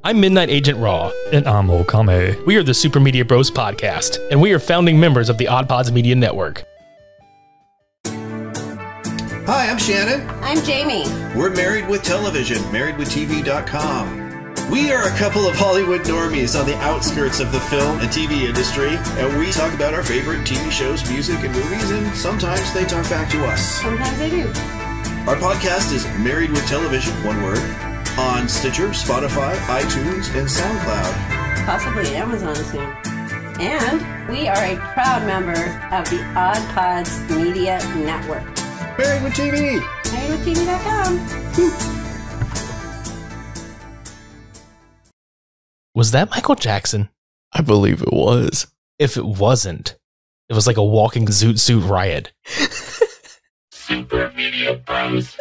I'm Midnight Agent Raw. And I'm Okame. We are the Super Media Bros podcast, and we are founding members of the OddPods Media Network. Hi, I'm Shannon. I'm Jamie. We're Married with Television, marriedwithtv.com. We are a couple of Hollywood normies on the outskirts of the film and TV industry, and we talk about our favorite TV shows, music, and movies, and sometimes they talk back to us. Sometimes they do. Our podcast is Married with Television, one word, on Stitcher, Spotify, iTunes, and SoundCloud. Possibly Amazon soon. And we are a proud member of the OddPods Media Network. Married with TV! MarriedWithTV.com. Was that Michael Jackson? I believe it was. If it wasn't, it was like a walking Zoot-suit riot. Super Media Bros.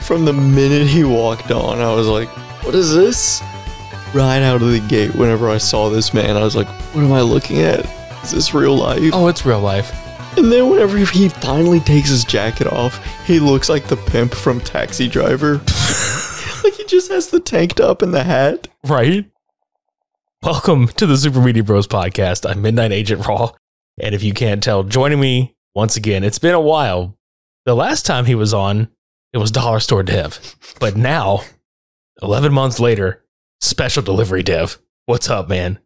From the minute he walked on, I was like, what is this? Right out of the gate, whenever I saw this man, I was like, what am I looking at? Is this real life? Oh, it's real life. And then whenever he finally takes his jacket off, he looks like the pimp from Taxi Driver. Like he just has the tank top and the hat. Right? Welcome to the Super Media Bros podcast. I'm Midnight Agent Raw. And if you can't tell, joining me once again, it's been a while. The last time he was on, it was Dollar Store Dev. But now, 11 months later, Special Delivery Dev. What's up, man?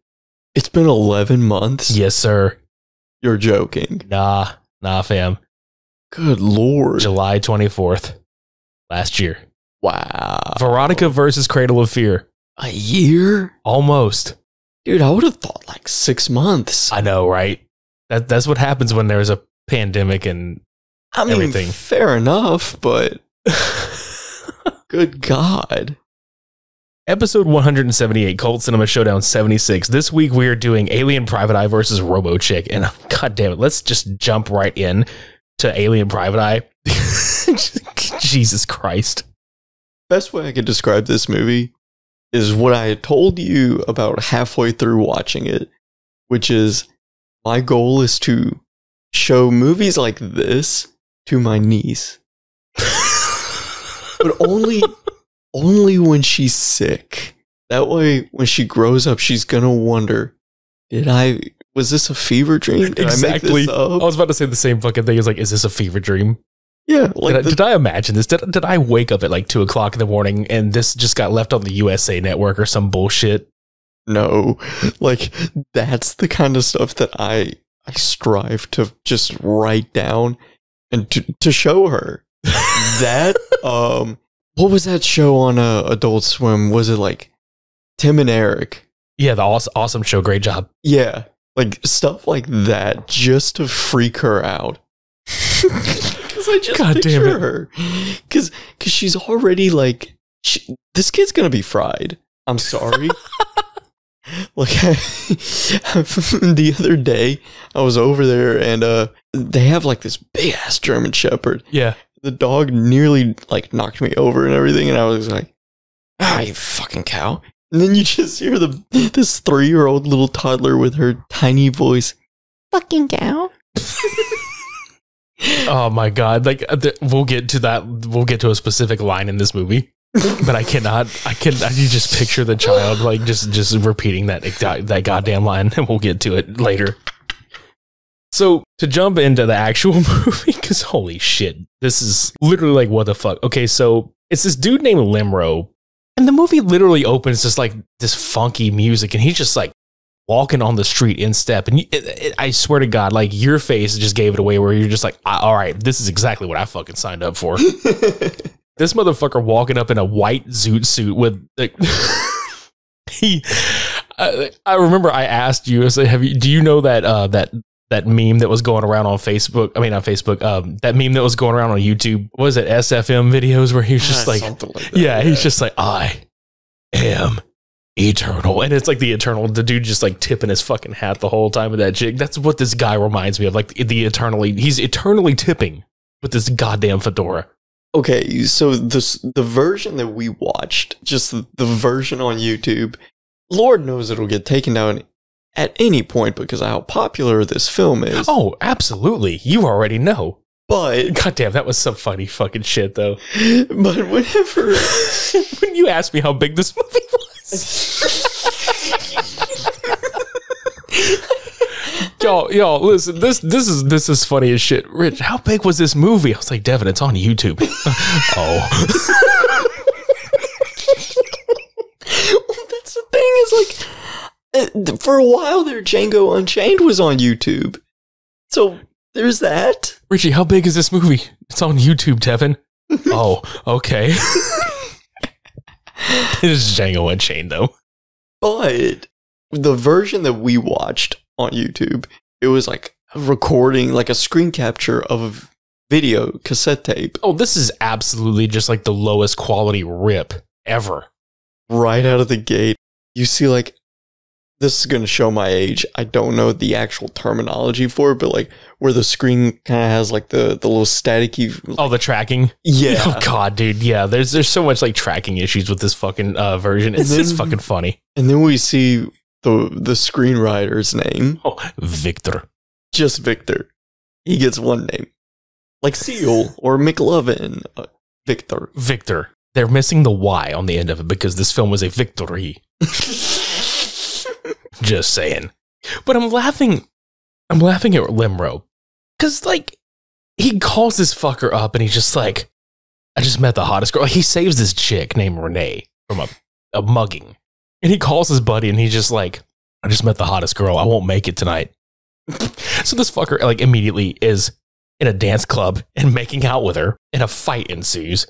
It's been 11 months? Yes, sir. You're joking. Nah, fam. Good lord. July 24th. Last year. Wow. Veronica versus Cradle of Fear. A year? Almost. Dude, I would have thought like 6 months. I know, right? That's what happens when there's a pandemic and everything. Fair enough, but good God. Episode 178, Cult Cinema Showdown 76. This week we are doing Alien Private Eye versus Robo-C.H.I.C. And god damn it, let's just jump right in to Alien Private Eye. Jesus Christ. Best way I could describe this movie is what I had told you about halfway through watching it, which is my goal is to show movies like this to my niece. But only when she's sick. That way, when she grows up, she's gonna wonder, was this a fever dream? Did exactly. I make this up? I was about to say the same fucking thing. It's like, is this a fever dream? Yeah. Like did I imagine this? Did I wake up at like 2 o'clock in the morning and this just got left on the USA Network or some bullshit? No. Like, that's the kind of stuff that I strive to just write down and to show her. That, what was that show on Adult Swim? Was it like Tim and Eric? Yeah, the awesome show. Great job. Yeah, like stuff like that just to freak her out. Because I just picture her. Because she's already like, this kid's gonna be fried. I'm sorry. Like the other day, I was over there and they have like this big ass German Shepherd. Yeah. The dog nearly like knocked me over and everything, and I was like, you fucking cow. And then you just hear this 3-year-old little toddler with her tiny voice, fucking cow. Oh my god. Like we'll get to that. We'll get to a specific line in this movie. But I just picture the child like just repeating that goddamn line, and we'll get to it later. So to jump into the actual movie, because holy shit, this is literally like, what the fuck? Okay, so it's this dude named Limro, and the movie literally opens just like this funky music, and he's just like walking on the street in step, and I swear to God, like your face just gave it away, where you're just like, all right, this is exactly what I fucking signed up for. This motherfucker walking up in a white zoot suit with like, I remember I asked you, I said, do you know that that meme that was going around on Facebook. I mean, not Facebook. That meme that was going around on YouTube. What was it? SFM videos where he's just like, that, he's just like, I am eternal. And it's like the dude just like tipping his fucking hat the whole time with that jig. That's what this guy reminds me of. Like he's eternally tipping with this goddamn fedora. Okay, so the version that we watched, just the version on YouTube, Lord knows it'll get taken down at any point because of how popular this film is. Oh, absolutely. You already know. But goddamn, that was some funny fucking shit though. But whenever when you asked me how big this movie was. Y'all, listen, this is funny as shit. Rich, how big was this movie? I was like, Devin, it's on YouTube. Oh. Well, that's the thing, is like, for a while there, Django Unchained was on YouTube. So there's that. Richie, how big is this movie? It's on YouTube, Devin. Oh, okay. It is Django Unchained, though. But the version that we watched on YouTube, it was like a recording, like a screen capture of a video cassette tape. Oh, this is absolutely just like the lowest quality rip ever. Right out of the gate, you see like, this is going to show my age. I don't know the actual terminology for it, but like where the screen kind of has like the little staticky. Oh, the tracking. Yeah. Oh God, dude. Yeah. There's so much like tracking issues with this fucking version. It's fucking funny. And then we see the screenwriter's name. Oh, Victor. Just Victor. He gets one name, like Seal or McLovin. Victor. Victor. They're missing the Y on the end of it because this film was a victory. Just saying. But I'm laughing at Limro. Because, like, he calls this fucker up and he's just like, I just met the hottest girl. Like, he saves this chick named Renee from a mugging. And he calls his buddy and he's just like, I just met the hottest girl. I won't make it tonight. So this fucker, like, immediately is in a dance club and making out with her, and a fight ensues.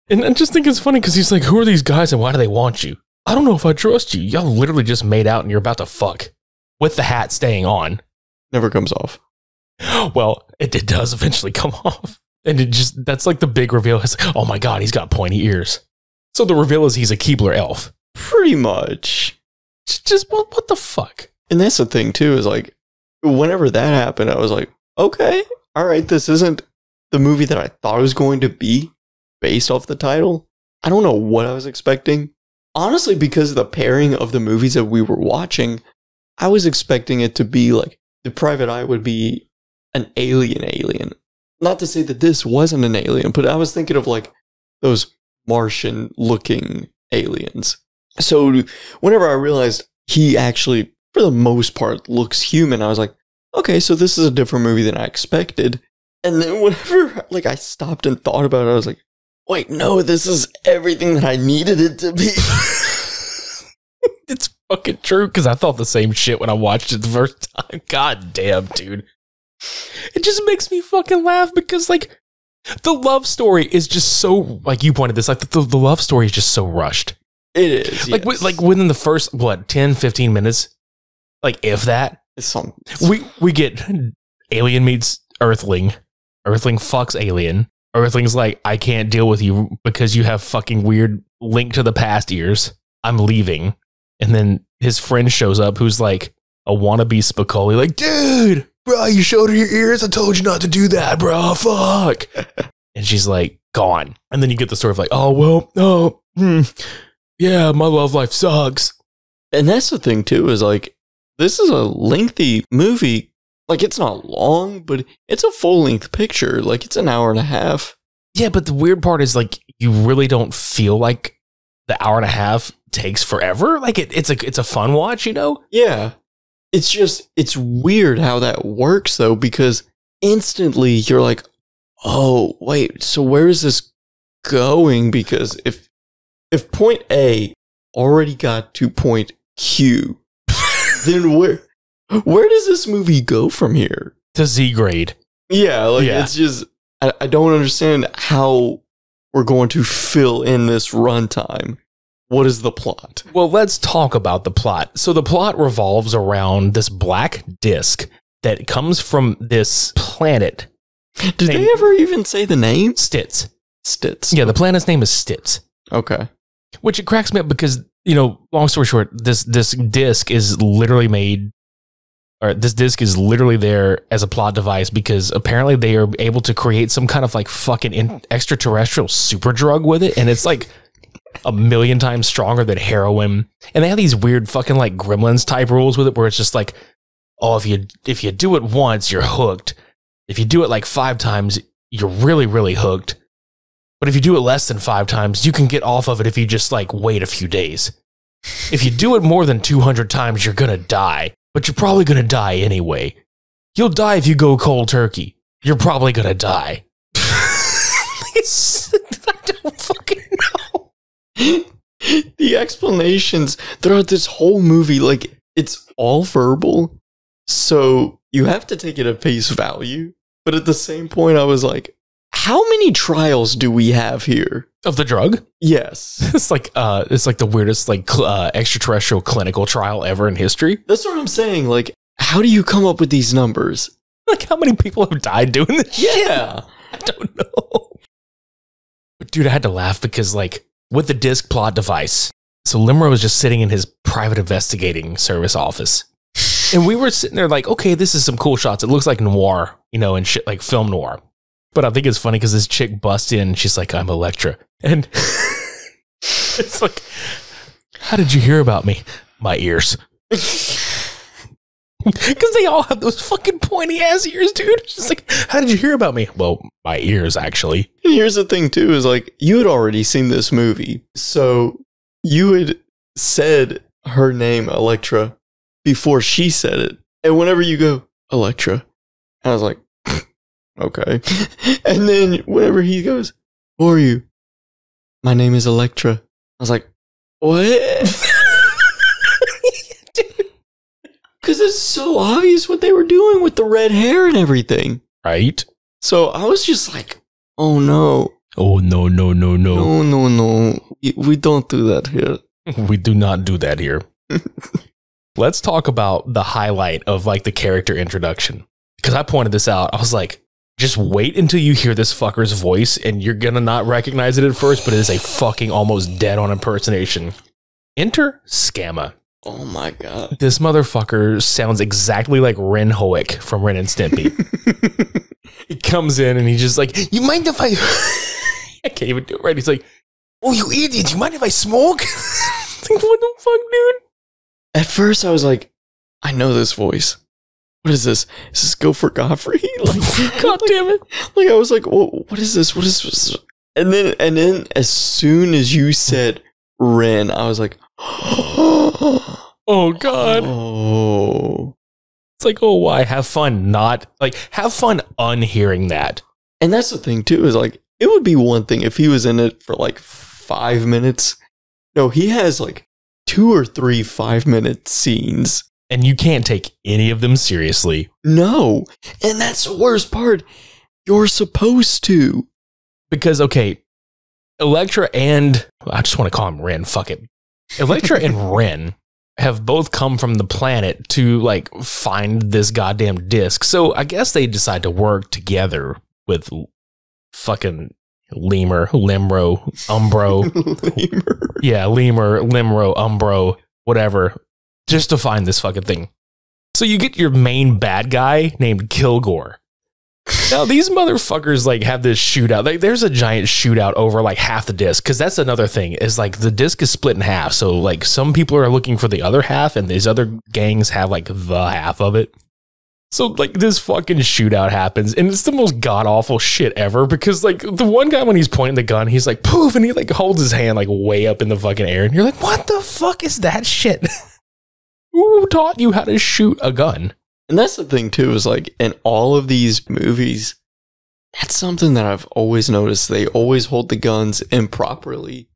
And I just think it's funny because he's like, who are these guys and why do they want you? I don't know if I trust you. Y'all literally just made out and you're about to fuck with the hat staying on. Never comes off. Well, it does eventually come off. And that's like the big reveal. It's like, oh my God, he's got pointy ears. So the reveal is he's a Keebler elf. Pretty much. Just what the fuck? And that's the thing too, is like, whenever that happened, I was like, okay, all right, this isn't the movie that I thought it was going to be based off the title. I don't know what I was expecting. Honestly, because of the pairing of the movies that we were watching, I was expecting it to be like The Private Eye would be an alien. Not to say that this wasn't an alien, but I was thinking of like those Martian looking aliens. So whenever I realized he actually, for the most part, looks human, I was like, okay, so this is a different movie than I expected. And then whenever like I stopped and thought about it, I was like, wait, no, this is everything that I needed it to be. It's fucking true, because I thought the same shit when I watched it the first time. God damn, dude. It just makes me fucking laugh because, like, the love story is just so, like you pointed this, like, the love story is just so rushed. It is, like, yes. like within the first, 10, 15 minutes, like, if that, we get alien meets Earthling. Earthling fucks alien. Earthling's like, I can't deal with you because you have fucking weird Link to the Past ears. I'm leaving. And then his friend shows up who's like a wannabe Spicoli, like, dude, bro, you showed her your ears. I told you not to do that, bro. Fuck. And she's like, gone. And then you get the story of like, yeah, my love life sucks. And that's the thing too, is like, this is a lengthy movie. Like, it's not long, but it's a full-length picture. Like, it's an hour and a half. Yeah, but the weird part is, like, you really don't feel like the hour and a half takes forever. Like, it's a fun watch, you know? Yeah. It's just, it's weird how that works, though, because instantly you're like, oh, wait, so where is this going? Because if point A already got to point Q, then where does this movie go from here? To Z grade. Yeah, like, it's just, I don't understand how we're going to fill in this runtime. What is the plot? Well, let's talk about the plot. So the plot revolves around this black disc that comes from this planet. Did they ever even say the name? Stitz. Stitz. Yeah, the planet's name is Stitz. Okay. Which it cracks me up because, long story short, this disc is literally made, or this disc is literally there as a plot device because apparently they are able to create some kind of like fucking extraterrestrial super drug with it. And it's like 1,000,000 times stronger than heroin. And they have these weird fucking like Gremlins type rules with it where it's just like, oh, if you do it once, you're hooked. If you do it like 5 times, you're really, really hooked. But if you do it less than 5 times, you can get off of it if you just like wait a few days. If you do it more than 200 times, you're going to die. But you're probably going to die anyway. You'll die if you go cold turkey. You're probably going to die. I don't fucking know. The explanations throughout this whole movie, like, it's all verbal. So you have to take it at face value. But at the same point, I was like, how many trials do we have here? Of the drug? Yes. It's like the weirdest like extraterrestrial clinical trial ever in history. That's what I'm saying. Like, how do you come up with these numbers? Like, how many people have died doing this? Yeah. I don't know. But dude, I had to laugh because like with the disc plot device, so Limro was just sitting in his private investigating service office. And we were sitting there like, okay, this is some cool shots. It looks like noir, and shit like film noir. But I think it's funny because this chick busts in and she's like, I'm Elektra. And it's like, how did you hear about me? My ears. Because they all have those fucking pointy ass ears, dude. She's like, how did you hear about me? Well, my ears, actually. And here's the thing, too, is like, you had already seen this movie. So you had said her name, Elektra, before she said it. And whenever you go, Elektra, I was like, okay. And then whenever he goes, who are you? My name is Elektra. I was like, what? Because it's so obvious what they were doing with the red hair and everything. Right? So I was just like, oh no. Oh, no. No. We don't do that here. We do not do that here. Let's talk about the highlight of like the character introduction. Because I pointed this out. I was like, just wait until you hear this fucker's voice and you're gonna not recognize it at first, but it is a fucking almost dead on impersonation. Enter Scamma. Oh my god. This motherfucker sounds exactly like Ren Hoek from Ren and Stimpy. He comes in and he's just like, you mind if I... I can't even do it right. He's like, oh, you idiot, you mind if I smoke? Like, what the fuck, dude? At first I was like, I know this voice. What is this? Is this Gopher Godfrey? Like, God damn it. Like, I was like, what is this? What is this? And then as soon as you said Ren, I was like, oh god. Oh. It's like, oh, why? Have fun have fun unhearing that. And that's the thing too, is like, it would be one thing if he was in it for like 5 minutes. No, he has like 2 or 3 5-minute scenes. And you can't take any of them seriously. No. And that's the worst part. You're supposed to. Because, okay, Elektra and... I just want to call him Ren. Fuck it. Elektra and Ren have both come from the planet to, like, find this goddamn disc. So I guess they decide to work together with fucking Lemur, Limro, Umbro. Lemur. Yeah, Lemur, Limro, Umbro, whatever. Just to find this fucking thing. So you get your main bad guy named Kilgore. Now these motherfuckers like have this shootout. Like there's a giant shootout over like half the disc. Cause that's another thing is like the disc is split in half. So like some people are looking for the other half and these other gangs have like the half of it. So like this fucking shootout happens and it's the most god awful shit ever because like the one guy when he's pointing the gun, he's like poof and he like holds his hand like way up in the fucking air and you're like, what the fuck is that shit? Who taught you how to shoot a gun? And that's the thing too, is like in all of these movies, that's something that I've always noticed. They always hold the guns improperly.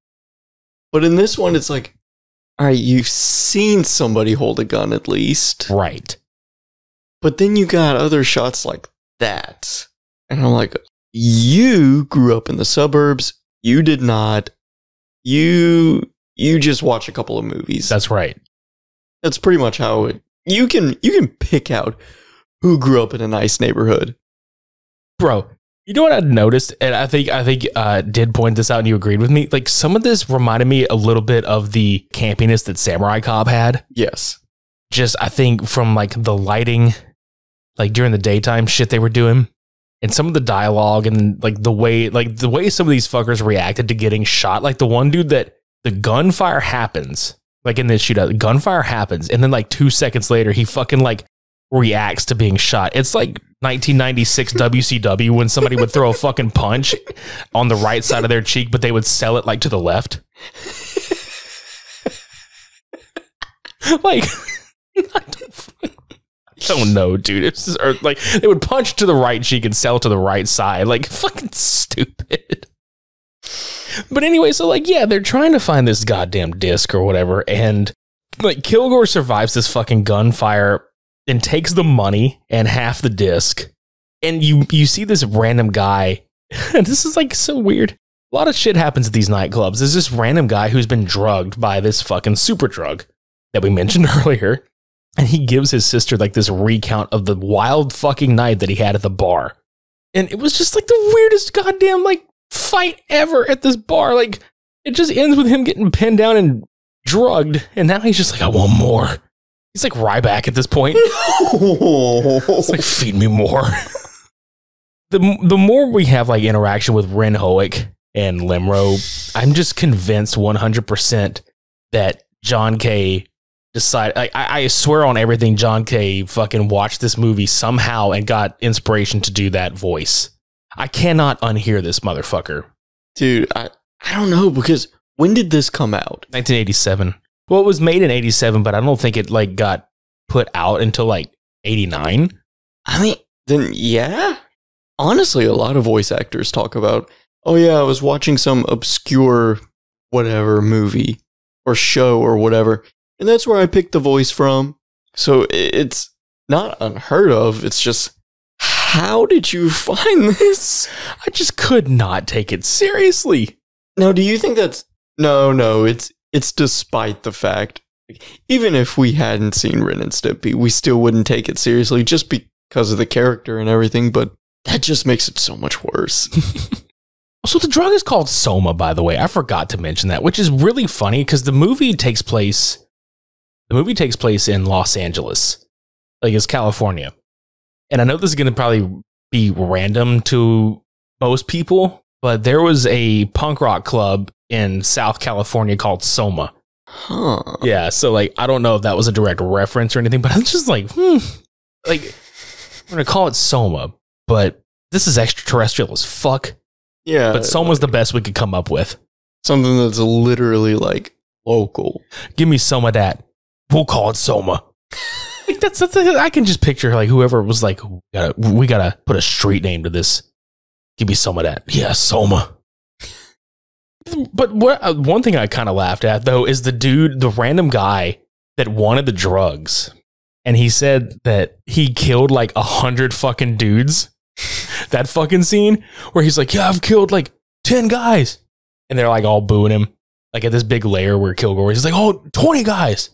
But in this one, it's like, all right, you've seen somebody hold a gun at least. Right. But then you got other shots like that. And I'm like, you grew up in the suburbs. You did not. You just watch a couple of movies. That's right. That's pretty much how it... You can pick out who grew up in a nice neighborhood. Bro, you know what I noticed? And I think did point this out and you agreed with me. Like, some of this reminded me a little bit of the campiness that Samurai Cop had. Yes. Just, I think, from like the lighting, like during the daytime shit they were doing, and some of the dialogue and like the way some of these fuckers reacted to getting shot. Like the one dude that the gunfire happens, like in this shootout, gunfire happens, and then like 2 seconds later, he fucking like reacts to being shot. It's like 1996 WCW when somebody would throw a fucking punch on the right side of their cheek, but they would sell it like to the left. Like, I don't know, dude. It's just, or like they would punch to the right cheek and sell to the right side. Like, fucking stupid. But anyway, so like, yeah, they're trying to find this goddamn disc or whatever, and like Kilgore survives this fucking gunfire and takes the money and half the disc. And you see this random guy, and this is like so weird. A lot of shit happens at these nightclubs. There's this random guy who's been drugged by this fucking super drug that we mentioned earlier. And he gives his sister like this recount of the wild fucking night that he had at the bar. And it was just like the weirdest goddamn like fight ever at this bar. Like, it just ends with him getting pinned down and drugged. And now he's just like, I want more. He's like Ryback at this point. It's like, feed me more. The more we have like interaction with Ren Hoek and Limro, I'm just convinced 100% that John K decided. I swear on everything, John K fucking watched this movie somehow and got inspiration to do that voice. I cannot unhear this motherfucker. Dude, I don't know, because when did this come out? 1987. Well, it was made in 87, but I don't think it like got put out until like 89. I mean, then yeah. Honestly, a lot of voice actors talk about, oh yeah, I was watching some obscure whatever movie or show or whatever, and that's where I picked the voice from. So it's not unheard of. It's just, how did you find this? I just could not take it seriously. Now, do you think that's... No, it's despite the fact, even if we hadn't seen Ren and Stimpy, we still wouldn't take it seriously just because of the character and everything, but that just makes it so much worse. So the drug is called Soma, by the way. I forgot to mention that, which is really funny because the movie takes place in Los Angeles, like it's California. And I know this is going to probably be random to most people, but there was a punk rock club in South California called Soma. Huh. Yeah, so like, I don't know if that was a direct reference or anything, but I'm just like, like, I'm going to call it Soma, but this is extraterrestrial as fuck. Yeah. But Soma's the best we could come up with. Something that's literally like local. Give me some of that. We'll call it Soma. Like that's I can just picture like whoever was like, we gotta put a street name to this. Give me some of that. Yeah, Soma. But one thing I kind of laughed at though is the random guy that wanted the drugs, and he said that he killed like 100 fucking dudes. That fucking scene where he's like, yeah, I've killed like 10 guys, and they're like all booing him, like at this big lair where Kilgore is like, oh, 20 guys.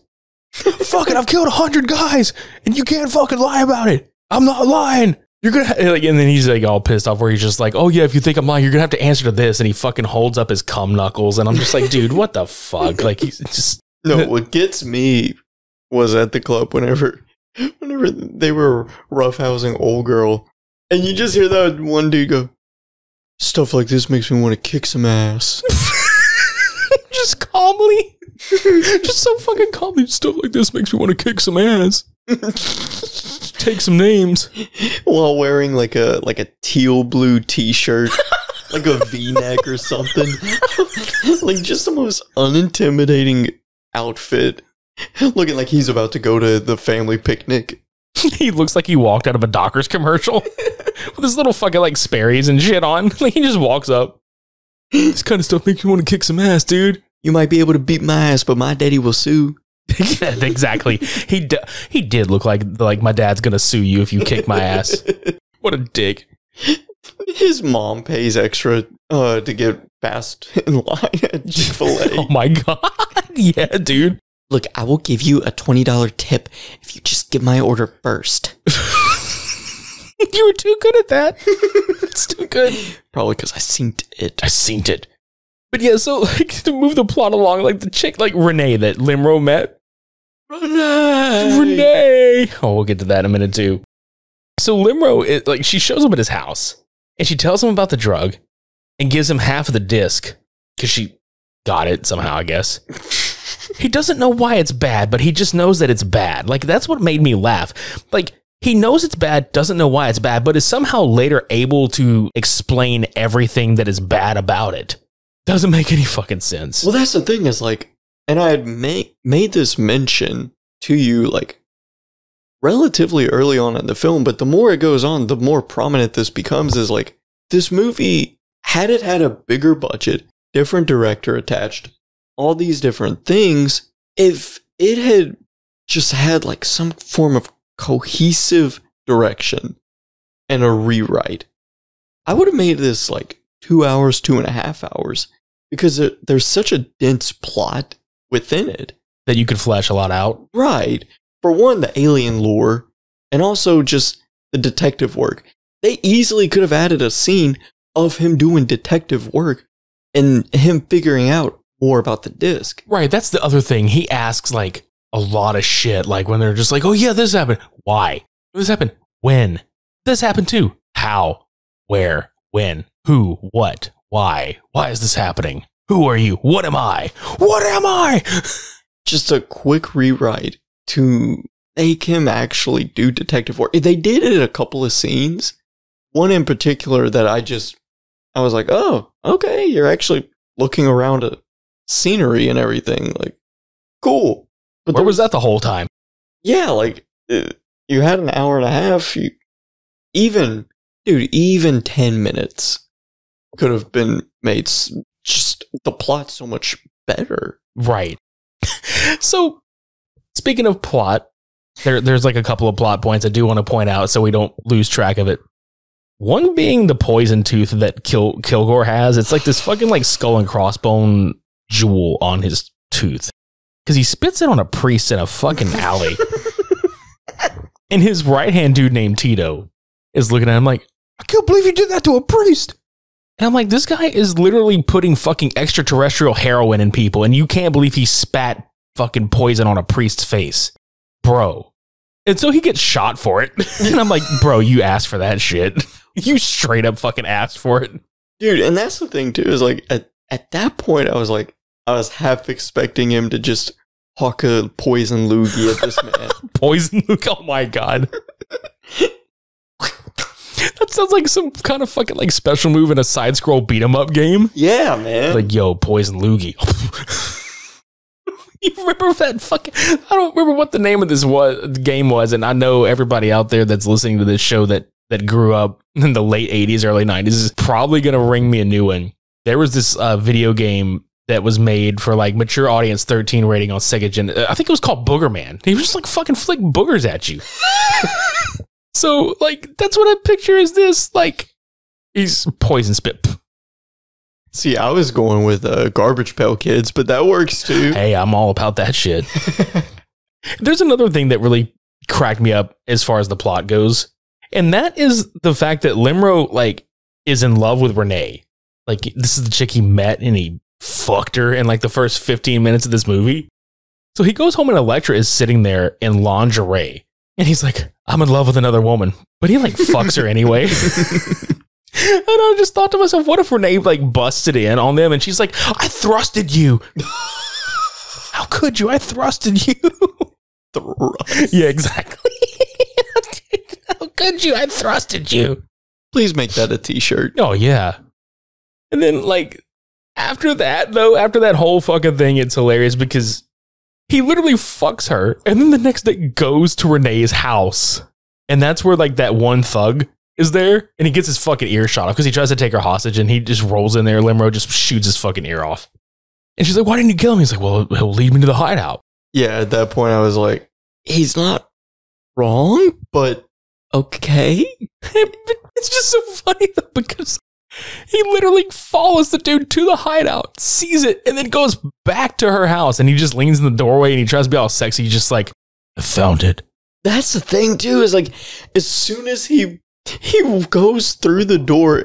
Fuck it, I've killed 100 guys, and you can't fucking lie about it. I'm not lying. You're gonna like, and then he's like all pissed off where he's just like, oh yeah, if you think I'm lying, you're gonna have to answer to this, and he fucking holds up his cum knuckles, and I'm just like, dude, what the fuck? Like, he's just no. What gets me was at the club whenever they were roughhousing old girl, and you just hear that one dude go, stuff like this makes me want to kick some ass. Just calmly. Just so fucking calmly. Stuff like this makes me want to kick some ass. Take some names. While wearing like a teal blue t-shirt, like a V-neck or something. Like just the most unintimidating outfit. Looking like he's about to go to the family picnic. He looks like he walked out of a Dockers commercial with his little fucking like Sperry's and shit on. Like he just walks up. This kind of stuff makes me want to kick some ass, dude. You might be able to beat my ass, but my daddy will sue. Yeah, exactly. He did look like my dad's gonna sue you if you kick my ass. What a dick. His mom pays extra to get fast in line at Chick-fil-A. Oh my god. Yeah, dude. Look, I will give you a $20 tip if you just get my order first. You were too good at that. It's too good. Probably because I synced it. I seen it. But yeah, so like to move the plot along, like the chick like Renee that Limro met. Renee. Oh, we'll get to that in a minute too. So Limro, like she shows up at his house and she tells him about the drug and gives him half of the disc because she got it somehow, I guess. He doesn't know why it's bad, but he just knows that it's bad. Like that's what made me laugh. Like he knows it's bad, doesn't know why it's bad, but is somehow later able to explain everything that is bad about it. Doesn't make any fucking sense. Well, that's the thing is like, and I had made this mention to you like relatively early on in the film, but the more it goes on, the more prominent this becomes is like this movie, had it had a bigger budget, different director attached, all these different things, if it had just had like some form of cohesive direction and a rewrite, I would have made this like 2 hours, 2.5 hours, because there's such a dense plot within it. That you could flesh a lot out. Right. For one, the alien lore, and also just the detective work. They easily could have added a scene of him doing detective work and him figuring out more about the disc. Right, that's the other thing. He asks like a lot of shit, like when they're just like, oh yeah, this happened. Why? This happened. When? This happened too. How? Where? When? Who? What? Why? Why is this happening? Who are you? What am I? What am I? Just a quick rewrite to make him actually do detective work. They did it in a couple of scenes. One in particular that I was like, oh, okay, you're actually looking around at scenery and everything. Like, cool. But where was that the whole time? Yeah, like, you had an hour and a half. Even 10 minutes could have been made just the plot so much better. Right. So, speaking of plot, there's like a couple of plot points I do want to point out so we don't lose track of it. One being the poison tooth that Kilgore has. It's like this fucking like skull and crossbone jewel on his tooth. Because he spits it on a priest in a fucking alley. And his right-hand dude named Tito is looking at him like, I can't believe you did that to a priest. And I'm like, this guy is literally putting fucking extraterrestrial heroin in people, and you can't believe he spat fucking poison on a priest's face. Bro. And so he gets shot for it. And I'm like, bro, you asked for that shit. You straight up fucking asked for it. Dude, and that's the thing too, is like, at that point, I was half expecting him to just hawk a poison loogie at this man. Poison loogie? Oh my god. That sounds like some kind of fucking like special move in a side scroll beat 'em up game. Yeah, man. Like, yo, poison loogie. You remember that fucking, I don't remember what the name of this game was, and I know everybody out there that's listening to this show that grew up in the late 80s, early 90s is probably gonna ring me a new one. There was this video game that was made for like mature audience 13 rating on Sega Gen. I think it was called Booger Man. He was just like fucking flick boogers at you. So, like, that's what I picture is this. Like, he's poison spit. See, I was going with Garbage Pail Kids, but that works too. Hey, I'm all about that shit. There's another thing that really cracked me up as far as the plot goes, and that is the fact that Limro, like, is in love with Renee. Like, this is the chick he met, and he fucked her in, like, the first 15 minutes of this movie. So he goes home, and Elektra is sitting there in lingerie. And he's like, I'm in love with another woman. But he like fucks her anyway. And I just thought to myself, what if Renee like busted in on them and she's like, I thrusted you. How could you? I thrusted you. Thrust. Yeah, exactly. How could you? I thrusted you. Please make that a t-shirt. Oh, yeah. And then like after that, though, after that whole fucking thing, it's hilarious because he literally fucks her, and then the next day goes to Renee's house. And that's where, like, that one thug is there, and he gets his fucking ear shot off because he tries to take her hostage, and he just rolls in there. Limro just shoots his fucking ear off. And she's like, why didn't you kill him? He's like, well, he'll lead me to the hideout. Yeah, at that point, I was like, he's not wrong, but okay. It's just so funny, though, because he literally follows the dude to the hideout, sees it, and then goes back to her house. And he just leans in the doorway and he tries to be all sexy. He's just like, I found it. That's the thing, too, is like, as soon as he He goes through the door,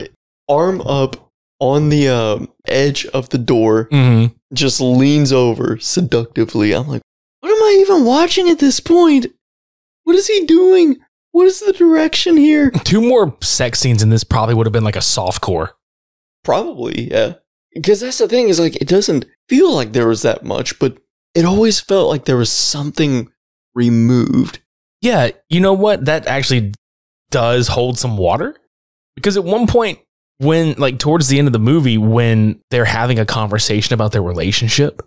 arm up on the edge of the door, just leans over seductively. I'm like, what am I even watching at this point? What is he doing? What is the direction here? 2 more sex scenes in this probably would have been like a softcore. Probably, yeah. Because that's the thing, is like, it doesn't feel like there was that much, but it always felt like there was something removed. Yeah, you know what? That actually does hold some water. Because at one point, when, like, towards the end of the movie, when they're having a conversation about their relationship,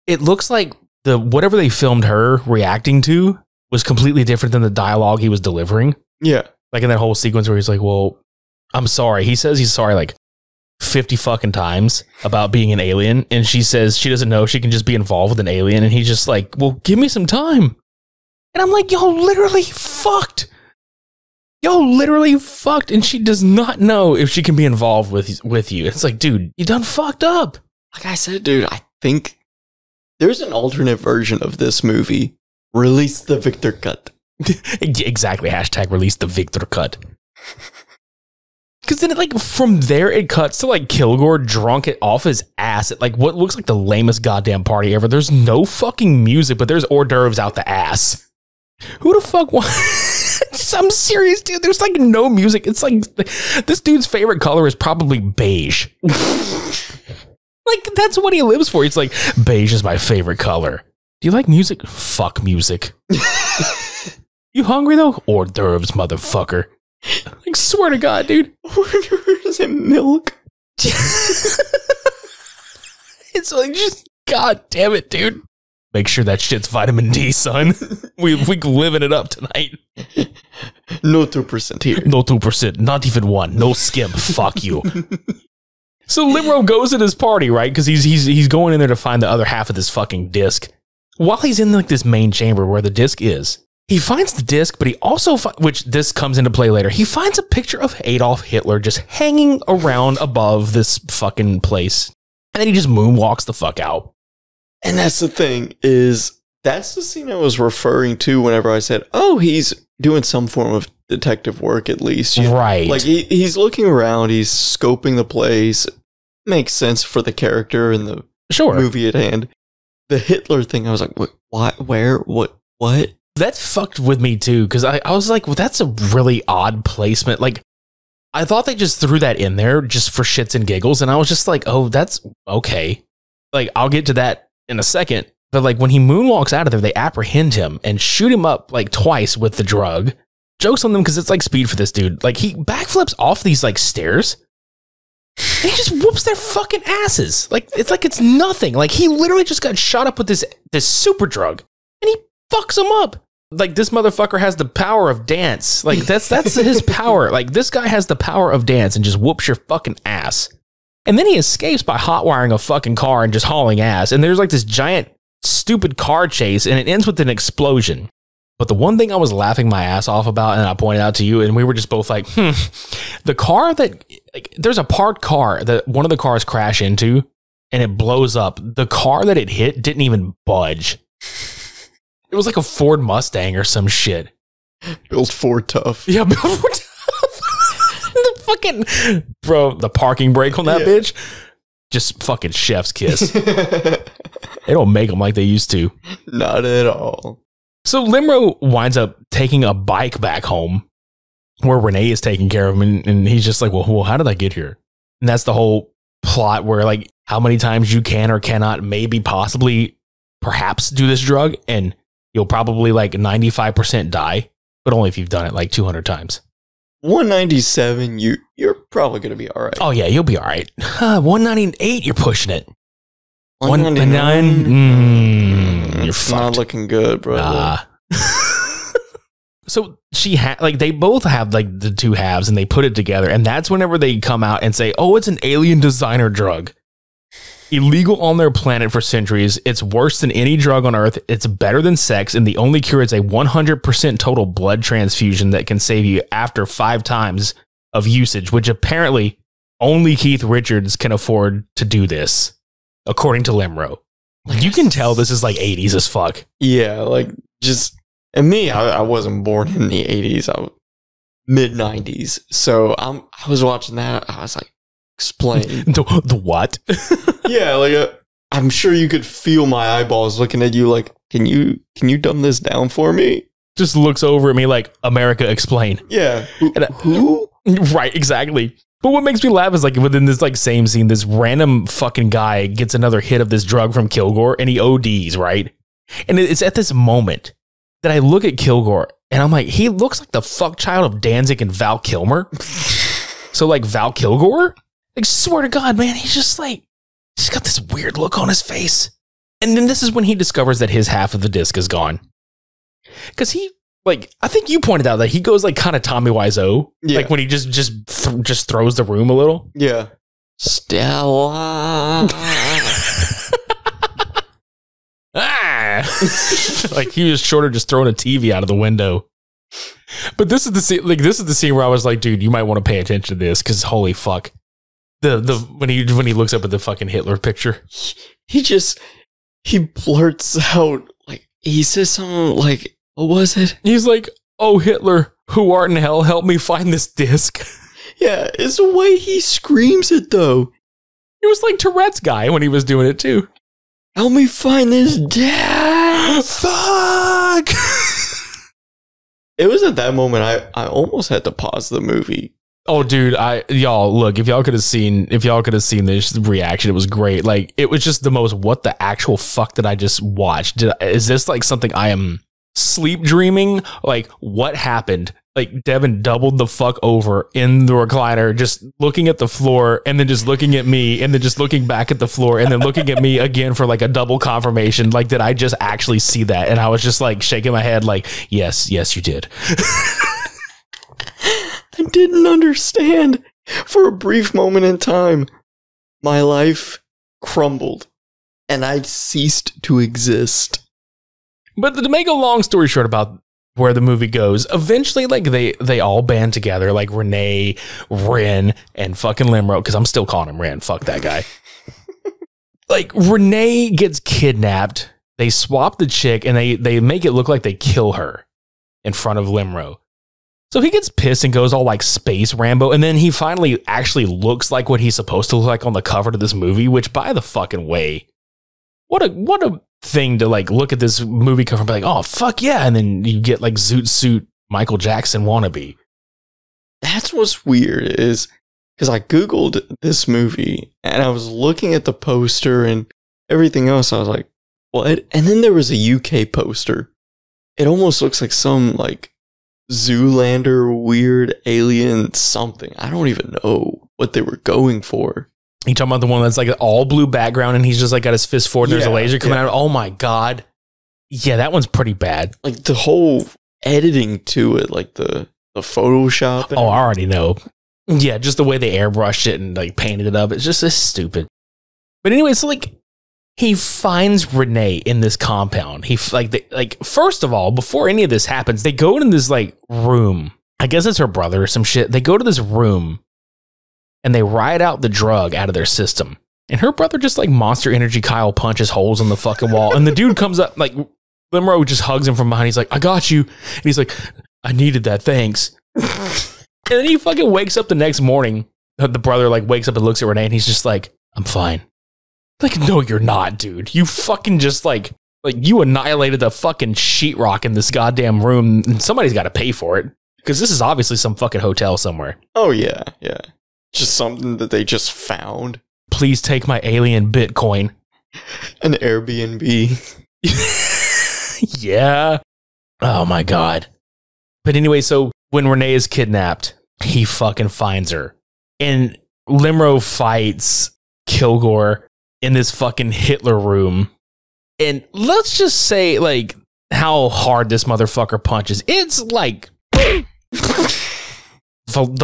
it looks like whatever they filmed her reacting to was completely different than the dialogue he was delivering. Yeah. Like in that whole sequence where he's like, well, I'm sorry. He says he's sorry like 50 fucking times about being an alien. And she says she doesn't know she can just be involved with an alien. And he's just like, well, give me some time. And I'm like, y'all literally fucked. And she does not know if she can be involved with you. It's like, dude, you done fucked up. Like I said, dude, I think there's an alternate version of this movie. Release the Victor cut. Exactly. # release the Victor cut. Because then, from there, it cuts to, Kilgore drunk it off his ass at, what looks like the lamest goddamn party ever. There's no fucking music, but there's hors d'oeuvres out the ass. Who the fuck wants... I'm serious, dude. There's, no music. It's this dude's favorite color is probably beige. That's what he lives for. It's beige is my favorite color. Do you like music? Fuck music. You hungry, though? Hors d'oeuvres, motherfucker. Swear to God, dude. Hors d'oeuvres and milk. It's just, God damn it, dude. Make sure that shit's vitamin D, son. We living it up tonight. No 2% here. No 2%. Not even 1. No skim. Fuck you. So Limro goes at his party, right? Because he's going in there to find the other half of this fucking disc. While he's in this main chamber where the disc is, he finds the disc, but he also, which this comes into play later, he finds a picture of Adolf Hitler just hanging around above this fucking place. And then he just moonwalks the fuck out. And that's the thing, is that's the scene I was referring to whenever I said, oh, he's doing some form of detective work at least. Right. He's looking around, he's scoping the place. Makes sense for the character and the movie at hand. The Hitler thing, I was like, what? Where? What? That fucked with me too, because I was like, well, that's a really odd placement. I thought they just threw that in there just for shits and giggles, and I was just like, oh, that's okay. I'll get to that in a second. But when he moonwalks out of there, they apprehend him and shoot him up twice with the drug. Jokes on them because it's Speed for this dude. He backflips off these stairs. And he just whoops their fucking asses. It's nothing. He literally just got shot up with this super drug, and he fucks him up. This motherfucker has the power of dance. That's his power. This guy has the power of dance and just whoops your fucking ass. And then he escapes by hotwiring a fucking car and just hauling ass. And there's this giant stupid car chase, and it ends with an explosion. But the one thing I was laughing my ass off about, and I pointed out to you, and we were just both the car that, there's a parked car that one of the cars crash into, and it blows up. The car that it hit didn't even budge. It was a Ford Mustang or some shit. Built Ford tough. Yeah, built Ford tough. The fucking, bro, the parking brake on that bitch, just fucking chef's kiss. They don't make them like they used to. Not at all. So Limro winds up taking a bike back home where Renee is taking care of him. And he's just like, well, how did I get here? And that's the whole plot where how many times you can or cannot maybe possibly perhaps do this drug. And you'll probably 95% die, but only if you've done it 200 times. 197, you're probably going to be all right. Oh, yeah, you'll be all right. 198, you're pushing it. 199, you're fucked. Not looking good, bro. So they both have the two halves, and they put it together, and that's whenever they come out and say, oh, it's an alien designer drug. Illegal on their planet for centuries. It's worse than any drug on Earth. It's better than sex, and the only cure is a 100% total blood transfusion that can save you after 5 times of usage, which apparently only Keith Richards can afford to do this, according to Limro. You can tell this is 80s as fuck. Yeah, and me, I wasn't born in the 80s. mid-90s. So I was watching that. I was like, explain. The what? Yeah, like I'm sure you could feel my eyeballs looking at you like, can you dumb this down for me? Just looks over at me like, America, explain. Yeah. Who? Right, exactly. But what makes me laugh is like within this like same scene, this random fucking guy gets another hit of this drug from Kilgore and he ODs, right? And it's at this moment that I look at Kilgore and I'm like, he looks like the fuck child of Danzig and Val Kilmer. So like Val Kilgore? Like, swear to God, man, he's just got this weird look on his face. And then this is when he discovers that his half of the disc is gone. Because he, like, I think you pointed out that he goes like kind of Tommy Wiseau. Yeah. Like when he just throws the room a little. Yeah. Stella. Like he was short of just throwing a TV out of the window. But this is the scene. Like this is the scene where I was like, dude, you might want to pay attention to this because holy fuck, when he looks up at the fucking Hitler picture, he blurts out like he says something like, what was it? He's like, oh Hitler, who art in hell, help me find this disc. Yeah, it's the way he screams it though. It was like Tourette's guy when he was doing it too. Help me find this disc. Fuck. It was at that moment I almost had to pause the movie. Oh, dude, y'all look, if y'all could have seen this reaction, it was great. Like, it was just the most, what the actual fuck did I just watch? Is this like something I am sleep dreaming? Like, what happened? Like, Devin doubled the fuck over in the recliner, just looking at the floor and then just looking at me and then just looking back at the floor and then looking at me again for like a double confirmation. Like, did I just actually see that? And I was just like shaking my head like, yes, you did. I didn't understand. For a brief moment in time, my life crumbled and I ceased to exist. But to make a long story short about where the movie goes, eventually, like, they all band together, like Renee, Ren, and fucking Limro, because I'm still calling him Ren. Fuck that guy. Like, Renee gets kidnapped. They swap the chick, and they make it look like they kill her in front of Limro. So he gets pissed and goes all like Space Rambo, and then he finally actually looks like what he's supposed to look like on the cover to this movie, which, by the fucking way, what a thing to like look at this movie cover and be like, oh fuck yeah, and then you get like Zoot-suit Michael Jackson wannabe. That's what's weird is because I googled this movie and I was looking at the poster and everything else. I was like, what? And then there was a UK poster. It almost looks like some like Zoolander weird alien something. I don't even know what they were going for. You talking about the one that's like an all blue background and he's just like got his fist forward and there's a laser coming out? Oh my God. Yeah, that one's pretty bad. Like the whole editing to it, like the Photoshop. Oh, I already know. Yeah, just the way they airbrushed it and like painted it up. It's just this stupid. But anyway, so like he finds Renee in this compound. First of all, before any of this happens, they go in this like room. I guess it's her brother or some shit. They go to this room and they ride out the drug out of their system. And her brother just like Monster Energy Kyle punches holes in the fucking wall. And the dude comes up, like, Limro just hugs him from behind. He's like, I got you. And he's like, I needed that, thanks. And then he fucking wakes up the next morning. The brother like wakes up and looks at Renee and he's just like, I'm fine. Like, no, you're not, dude. You fucking just like you annihilated the fucking sheetrock in this goddamn room. And somebody's got to pay for it. Because this is obviously some fucking hotel somewhere. Oh, yeah, yeah. Just something that they just found. Please take my alien Bitcoin. An Airbnb. Yeah. Oh my God. But anyway, so when Renee is kidnapped, he fucking finds her. And Limro fights Kilgore in this fucking Hitler room. And let's just say, like, how hard this motherfucker punches. It's like the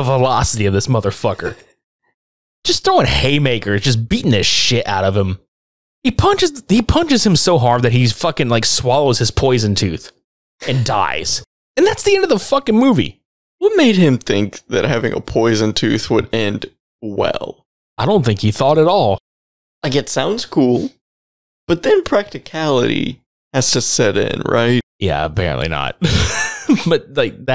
velocity of this motherfucker. Just throwing haymakers, just beating the shit out of him. He punches him so hard that he's fucking like swallows his poison tooth and dies. And that's the end of the fucking movie. What made him think that having a poison tooth would end well? I don't think he thought at all. Like, it sounds cool, but then practicality has to set in, right? Yeah, apparently not. But like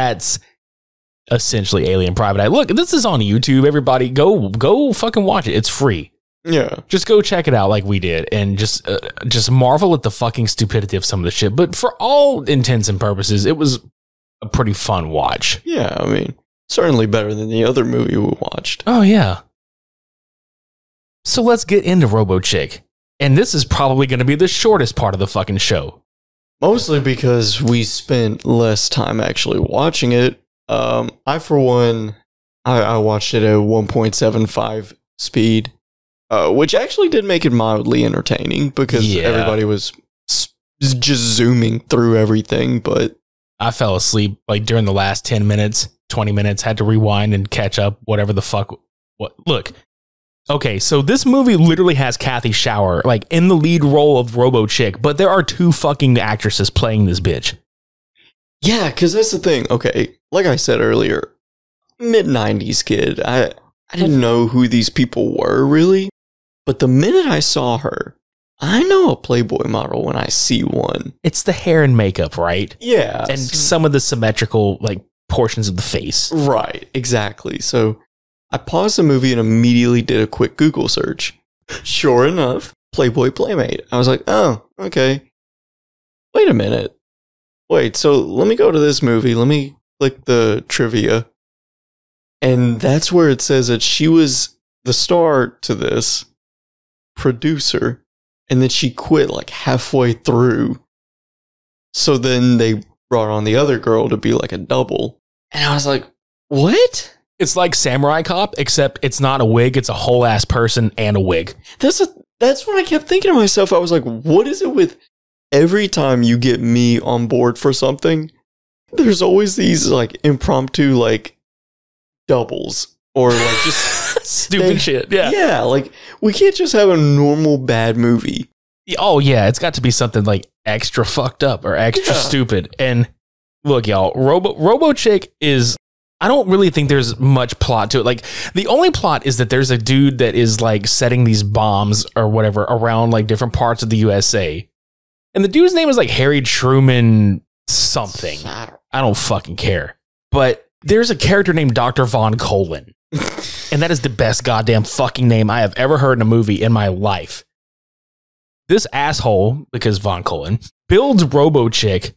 essentially Alien Private Eye. Look, this is on YouTube. Everybody go fucking watch it. It's free. Yeah. Just go check it out like we did and just marvel at the fucking stupidity of some of the shit. But for all intents and purposes, it was a pretty fun watch. Yeah, I mean, certainly better than the other movie we watched. Oh, yeah. So let's get into Robo-C.H.I.C. And this is probably going to be the shortest part of the fucking show. Mostly because we spent less time actually watching it. I, for one, I watched it at 1.75 speed. Which actually did make it mildly entertaining because everybody was just zooming through everything, but I fell asleep like during the last 10 minutes, 20 minutes, had to rewind and catch up, whatever the fuck. Look, okay, so this movie literally has Kathy Shower like in the lead role of Robo-C.H.I.C, but there are 2 fucking actresses playing this bitch. Yeah, because that's the thing. Okay, like I said earlier, mid-90s kid, I didn't know who these people were really. But the minute I saw her, I know a Playboy model when I see one. It's the hair and makeup, right? Yeah. And some of the symmetrical, like, portions of the face. Right, exactly. So I paused the movie and immediately did a quick Google search. Sure enough, Playboy Playmate. I was like, oh, okay. Wait a minute. Wait, so let me go to this movie. Let me click the trivia. And that's where it says that she was the star to this. Producer, and then she quit like halfway through. So then they brought on the other girl to be like a double. And I was like, what? It's like Samurai Cop, except it's not a wig, it's a whole ass person and a wig. That's what I kept thinking to myself. I was like, what is it with every time you get me on board for something, there's always these like impromptu like doubles or like just stupid shit. Yeah. Yeah, like we can't just have a normal bad movie. Oh yeah, it's got to be something like extra fucked up or extra stupid. And look, y'all, Robo-C.H.I.C is, I don't really think there's much plot to it. Like the only plot is that there's a dude that is like setting these bombs or whatever around like different parts of the USA. And the dude's name is like Harry Truman something. I don't fucking care. But there's a character named Dr. Von Colin. And that is the best goddamn fucking name I have ever heard in a movie in my life. This asshole, because Von Colin, builds Robo-C.H.I.C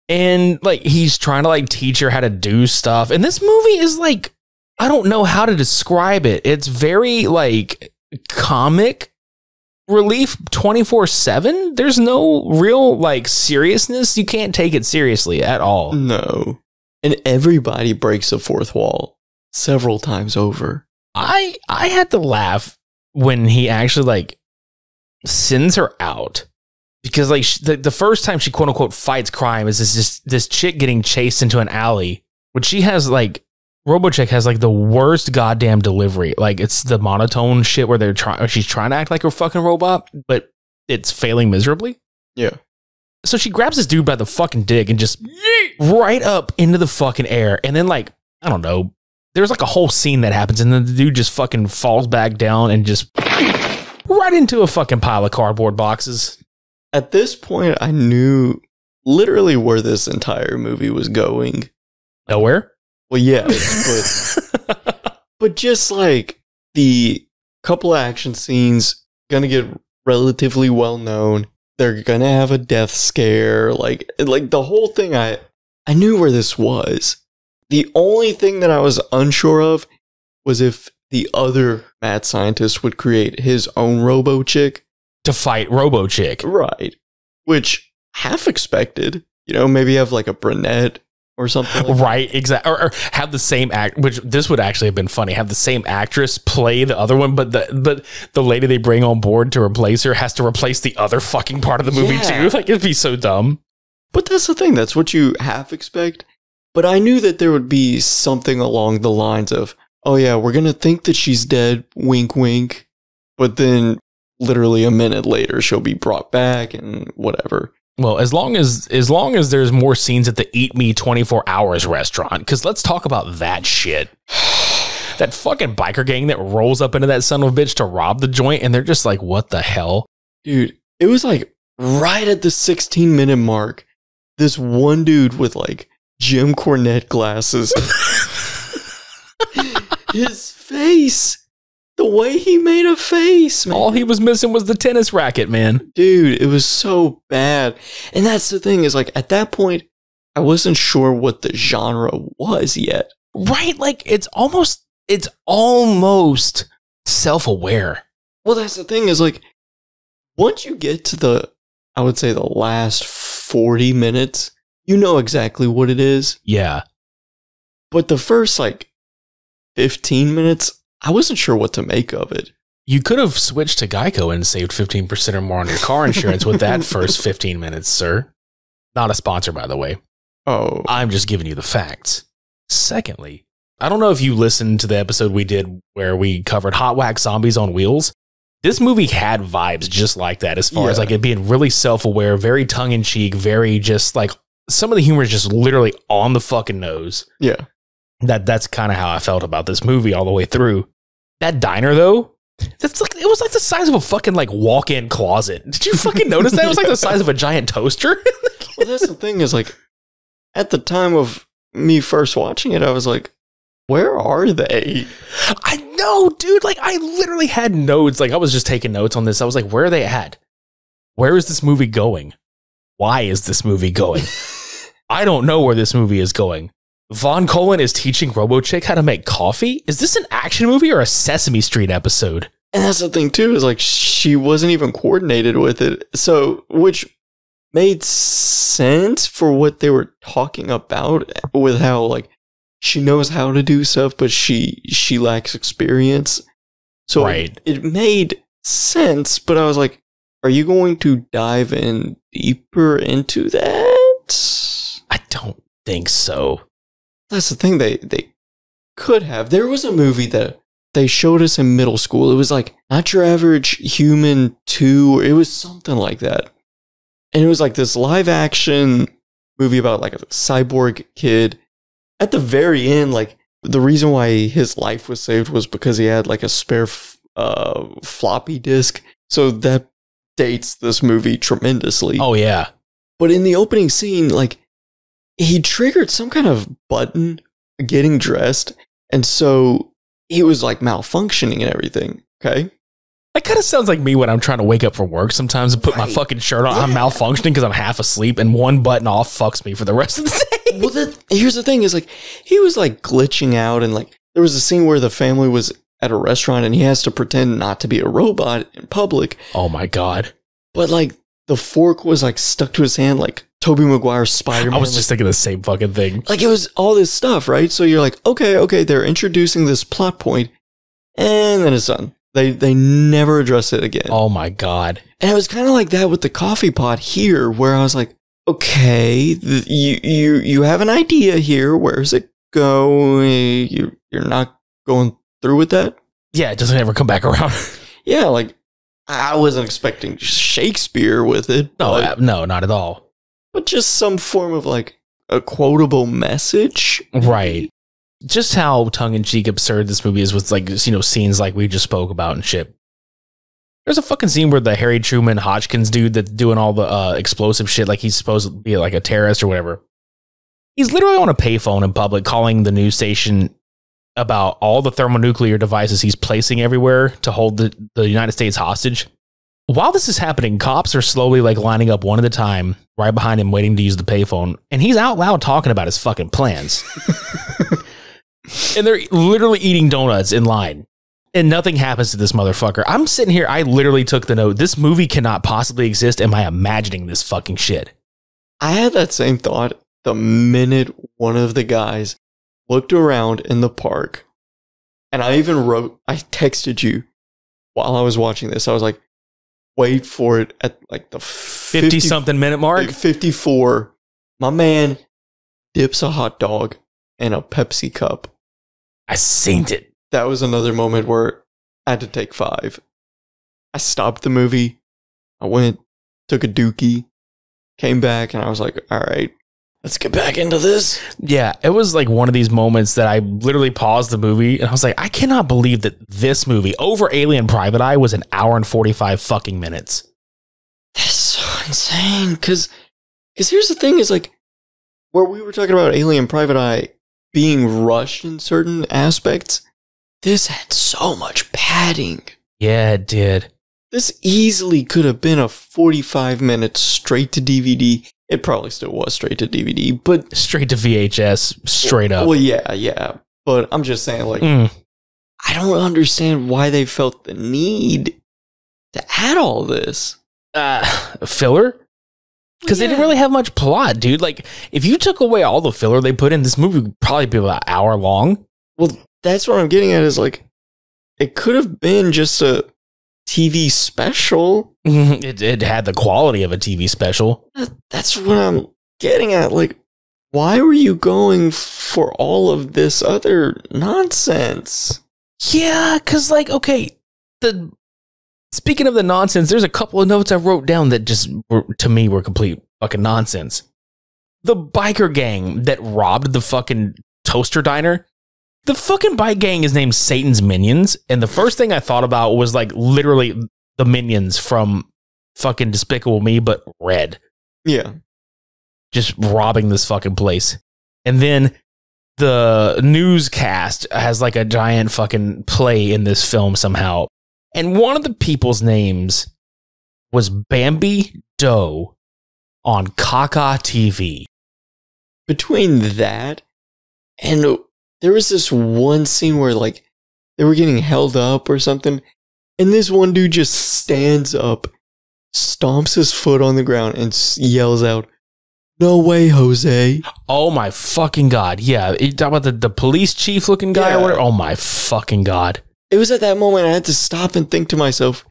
and like he's trying to like teach her how to do stuff. And this movie is like, I don't know how to describe it. It's very like comic relief 24/7. There's no real like seriousness. You can't take it seriously at all. No. And everybody breaks the fourth wall several times over. I had to laugh when he actually like sends her out because like the first time she quote unquote fights crime is this chick getting chased into an alley, which she has like Robo-C.H.I.C has like the worst goddamn delivery. Like it's the monotone shit where she's trying to act like a fucking robot, but it's failing miserably. Yeah. So she grabs this dude by the fucking dick and just right up into the fucking air. And then like, I don't know, there's like a whole scene that happens and then the dude just fucking falls back down and just right into a fucking pile of cardboard boxes. At this point, I knew literally where this entire movie was going. Nowhere? Well, yeah, but just like the couple of action scenes gonna get relatively well known. They're gonna have a death scare, like the whole thing. I knew where this was. The only thing that I was unsure of was if the other mad scientist would create his own Robo-C.H.I.C to fight Robo-C.H.I.C. Right. Which half expected, you know, maybe have like a brunette or something like right, exactly. Or have the same act, which this would actually have been funny. Have the same actress play the other one, but the lady they bring on board to replace her has to replace the other fucking part of the movie too. Like it'd be so dumb. But that's the thing. That's what you half expect. But I knew that there would be something along the lines of, oh yeah, we're gonna think that she's dead, wink wink, but then literally a minute later she'll be brought back and whatever. Well, as long as there's more scenes at the Eat Me 24 Hours restaurant, because let's talk about that shit. That fucking biker gang that rolls up into that son of a bitch to rob the joint, and they're just like, what the hell? Dude, it was like right at the 16-minute mark, this one dude with like Jim Cornette glasses His face. The way he made a face, man. All he was missing was the tennis racket, man. Dude, it was so bad. And that's the thing is, like, at that point, I wasn't sure what the genre was yet. Right? Like, it's almost self-aware. Well, that's the thing is, like, once you get to I would say the last 40 minutes, you know exactly what it is. Yeah. But the first, like, 15 minutes, I wasn't sure what to make of it. You could have switched to Geico and saved 15% or more on your car insurance with that first 15 minutes, sir. Not a sponsor, by the way. Oh. I'm just giving you the facts. Secondly, I don't know if you listened to the episode we did where we covered Hot Wax Zombies on Wheels. This movie had vibes just like that as far as like it being really self-aware, very tongue-in-cheek, very just like some of the humor is just literally on the fucking nose. Yeah. That's kind of how I felt about this movie all the way through. That diner though, it was like the size of a fucking like walk-in closet. Did you fucking notice that? It was like the size of a giant toaster. Well, that's the thing is, like, at the time of me first watching it, I was like, where are they? I know, dude. Like, I literally had notes. Like, I was just taking notes on this. I was like, where are they at? Where is this movie going? Why is this movie going? I don't know where this movie is going. Von Colin is teaching Robo-C.H.I.C how to make coffee? Is this an action movie or a Sesame Street episode? And that's the thing, too, is like she wasn't even coordinated with it. So, which made sense for what they were talking about with how, like, she knows how to do stuff, but she lacks experience. So right. it made sense, but I was like, are you going to dive in deeper into that? I don't think so. That's the thing, they could have. There was a movie that they showed us in middle school. It was like Not Your Average Human 2. It was something like that. And it was like this live action movie about like a cyborg kid. At the very end, like the reason why his life was saved was because he had like a spare floppy disk. So that dates this movie tremendously. Oh, yeah. But in the opening scene, like, he triggered some kind of button getting dressed, and so he was like malfunctioning and everything. Okay, that kind of sounds like me when I'm trying to wake up for work sometimes and put my fucking shirt on. Yeah. I'm malfunctioning because I'm half asleep, and one button off fucks me for the rest of the day. Well, here's the thing: is like he was like glitching out, and like there was a scene where the family was at a restaurant, and he has to pretend not to be a robot in public. Oh my god! But like the fork was like stuck to his hand, like Tobey Maguire's Spider-Man. I was just thinking the same fucking thing. Like, it was all this stuff, right? So you're like, okay, they're introducing this plot point, and then it's done. They never address it again. Oh my god. And it was kind of like that with the coffee pot here, where I was like, okay, you have an idea here. Where's it going? You're not going through with that? Yeah, it doesn't ever come back around. Yeah, like, I wasn't expecting Shakespeare with it. No, not at all. But just some form of like a quotable message. Right. Just how tongue-in-cheek absurd this movie is with like, you know, scenes like we just spoke about and shit. There's a fucking scene where the Harry Truman Hodgkins dude that's doing all the explosive shit, like he's supposed to be like a terrorist or whatever. He's literally on a payphone in public calling the news station about all the thermonuclear devices he's placing everywhere to hold the United States hostage. While this is happening, cops are slowly like lining up one at a time right behind him waiting to use the payphone. And he's out loud talking about his fucking plans. And they're literally eating donuts in line. And nothing happens to this motherfucker. I'm sitting here, I literally took the note. This movie cannot possibly exist. Am I imagining this fucking shit? I had that same thought the minute one of the guys looked around in the park. And I texted you while I was watching this. I was like, wait for it at like the 50-something minute mark. 54. My man dips a hot dog in a Pepsi cup. I seen it. That was another moment where I had to take 5. I stopped the movie. I went, took a dookie, came back, and I was like, all right, let's get back into this. Yeah, it was like one of these moments that I literally paused the movie and I was like, I cannot believe that this movie over Alien Private Eye was an hour and 45 fucking minutes. That's so insane. Because here's the thing is like, where we were talking about Alien Private Eye being rushed in certain aspects, this had so much padding. Yeah, it did. This easily could have been a 45 minutes straight to DVD. It probably still was straight to DVD, but Straight to VHS, straight up. well, yeah. But I'm just saying, like, I don't understand why they felt the need to add all this. Filler? Because they didn't really have much plot, dude. Like, if you took away all the filler they put in, this movie would probably be about an hour long. Well, that's what I'm getting at is, like, it could have been just a TV special. It had the quality of a TV special. That's what I'm getting at. Like, why were you going for all of this other nonsense? Yeah, because, like, okay, speaking of the nonsense, there's a couple of notes I wrote down that just, to me, were complete fucking nonsense. The biker gang that robbed the fucking toaster diner. The fucking bike gang is named Satan's Minions, and the first thing I thought about was, like, literally the Minions from fucking Despicable Me, but red. Yeah. Just robbing this fucking place. And then the newscast has, like, a giant fucking play in this film somehow. And one of the people's names was Bambi Doe on Kaka TV. Between that and there was this one scene where, like, they were getting held up or something, and this one dude just stands up, stomps his foot on the ground, and yells out, "No way, Jose." Oh my fucking God. Yeah, you talk about the police chief looking guy or whatever? Oh my fucking God. It was at that moment I had to stop and think to myself,